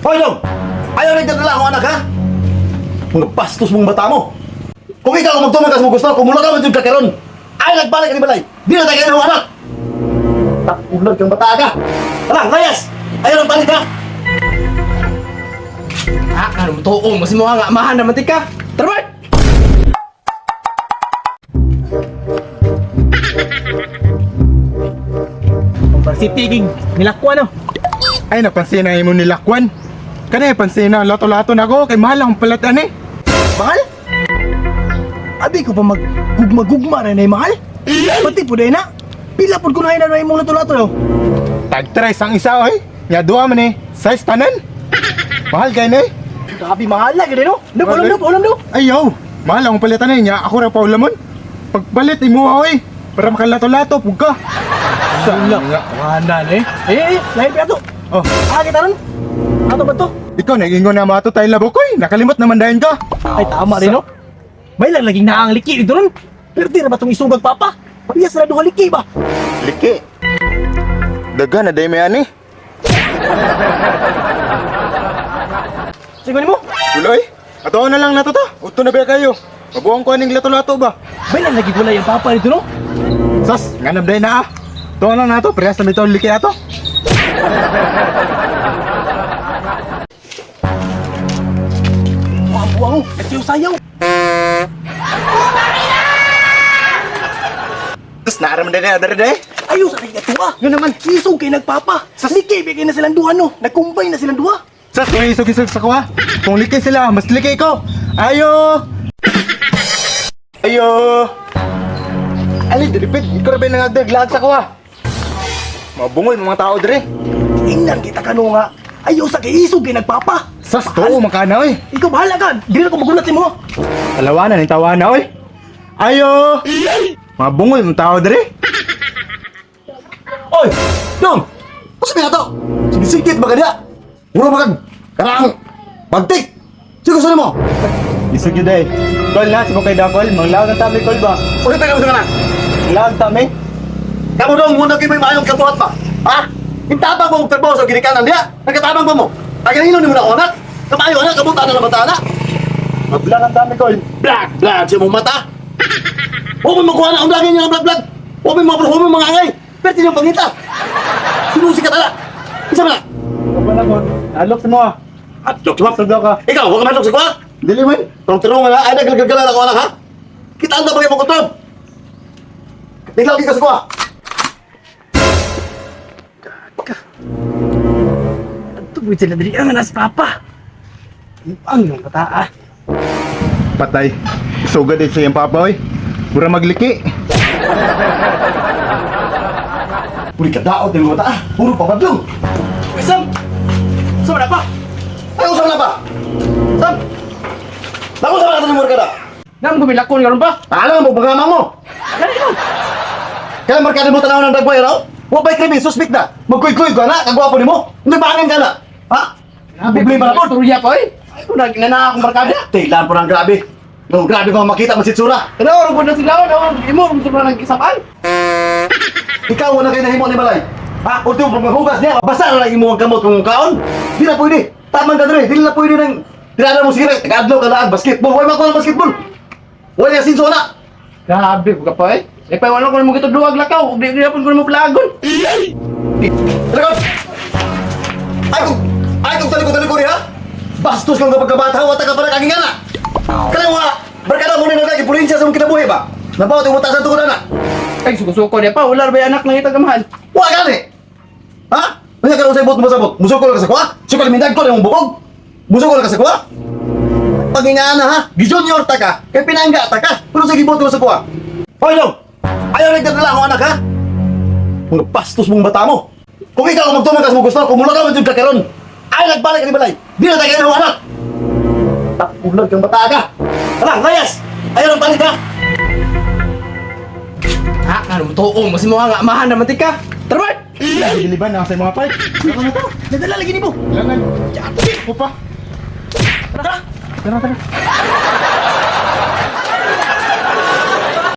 Hoy, Dong! Ayaw rin dyan ako, anak, ha? Mga bastos mong mata mo. Kung ikaw ang magtumagas mo gusto, kung mula ka man dyan kakaroon, ay nagbalik ka ni Balay. Di na tayo kayo ng anak. Takulag kang bata ka. Alang, layas! Ayaw ng balik, ha? Ano mo to? Mas mo nga amahan naman ka. Tara! Ang parsitigig nilakwan, no? Ay, napansin na mo nilakwan. Kanay pansin na lato-lato na ko kay mahal ang palat ani. Mahal? Abi ko pa mag-gugma rin ay mahal? Pati po din na. Pila po ko na hinanay mong lato-lato, no? Tag-try sang isa oy. Nya duha man eh. Size tanan. Mahal kay ni. Grabe mahal na gano'n, no? Ulam do. Ayaw. Mahal ang palit ani nya ako ra pa ulamon. Pagpalit imo oy. Para makalato-lato pug ka. Sala. Wala na eh. Lain pa ito. Oh, Kita ron. Ato ba to? ikaw nag-ingon na mato tay labokoy. Nakalimot naman dayon ka. Ay, tama rin, no? May lang laging naang liki dito ron. Pero di na ba itong isugag, Papa? Pabiyas na doon liki ba? Liki. Daga na day may ani. Sige mo? Uloy. Ato na lang nato to. Uto na ba kayo? Mabuang ko aning lato-lato ba? May lang lagi gulay ang Papa dito, no? Sas, nganab day na ah. Tuwa lang nato, prehas na bitaw liki ato. Buang-buang, ito yung sayaw. Tapos naaraman day na adar day. Ayaw sa kanya ito, ah. Yun naman, isog kay nagpapa. Sa liki, bigay na silang duha, no? Nagkumbay na silang duha. Sas, kung isog-isog sa kuha. Kung liki sila, mas liki ko. Ayo! Ayo! Ali, dilipid. Ikaw na ba yung nangagdag sa kuha? Mabungol mga tao dire. Tingnan kita ka, no, nga. Ayaw sa kay isog kay nagpapa. Sas, to, makana oy. Ikaw bahala ka. Di na ako magulat mo. Alawanan, yung tawana oy. Ayo! Mabungol mga tao dire. Oy! Dong! Masa nga to? Sigisigit ba ka niya? Mura ba kag? Karang! Pagtik! Sige gusto mo? Isog yun day. Kol na, si Bukay Dakol. Manglawag ang tami, Kol ba? Ulit tayo ka na! Manglawag tami. Kamu dong, muna kayo may mayong kabuhat pa! Ha? Hintabang mo mong trabaho sa ginikanan niya? Nagkatabang ba mo? Tagangino ni mo na ako anak? Kamayo na, kabuta na bata na! Mablang ang tami, Kol. Blag! Blag siya mong mata! Huwag mo makuha na ang blagin niya ng blag-blag! Huwag mo mga angay! Pero tinong pangita! Pinusi ka tala! Isa mo na! Kapag na, Kol. Alok sa mga. At joke Sugdaw ka. Ikaw, huwag ka matlog sa kuha! Dili man. Tarong nga, ay naglalagalan ako anak ha? Kita ang tabagay mo kutob! Biglaw ka sa kuha! Tugwid sila dali ang anas, Papa. Ang yung bata, ah. Patay. Sugad din sa iyang papa, oy. Pura magliki. Puri ka daot ng mata ah! Puro papadlong! Uy, Sam! Sam na pa! Ay, usap na ba? Sam! Naku sa mga mo ka Nam gumilakon nga ron pa! Alam mo, bagamang mo! Gani mo! Kaya markada mo tanaw ng dagway raw? Huwag ba'y krimen, suspect na! Magkuy-kuy ka na, kagwapo ni mo! Hindi bangan ka na! Ha? Problema na po! Turya pa, oy! Ay, kung nagnana akong barkada! Tailan po ng grabe! No, grabe ko makita mo si Tsura! Ano, orong na sila, no? Imo, orong sila nag-isapay! Ikaw wala kayo nahimo ni Balay! Ha? Ultimo pag maghugas niya, basta na lang imo ang kamot kung kaon! Di na pwede! Taman ka dre! Di na pwede nang tirada mo sigaret! Tagadlo ka na basketball! Huwag makuha ng basketball! Huwag niya sinso na! Grabe ko ka pa, eh! Eh, pa wala ko na mo kito duwag lakaw! Di na po ko na mo palagon! Talagon! Ay kung talikod-talikod ha? Bastos kang kapag kabata, wata ka parang aging ana! Kaya nga, barkada mo na nagagi, pulinsya sa mong kinabuhi ba? Nabawa ito mo taas ang tukunan na! Ay, suko-suko niya pa! Wala ba yung anak lang itagamahan? Huwag gani! Ha? Maya ka lang sa ibot mo sabot, musukol ka sa kuha? Sukol mindag ko na mong bukog? Musukol ka sa kuha? Pag inaana ha, gijunior ta ka, kaya pinangga ta ka, pero sa gibot mo sa kuha. Hoy Dong! Ayaw nagdadala ako anak ha? Mga bastos mong bata mo! Kung ikaw ang magtumagas mo gusto, kung mula ka man dyan kakaroon, ay nagbalik ka ni Balay! Di na tayo ng anak! Takulag kang bata ka! Alang, layas! Ayaw ng balik ka! Ano mo to? Mas mo nga amahan naman ka! Tara, Diliban na sa mga part. Ano na to? nadala lagi ni mo! Langan. Upa. Tara! Tara, tara.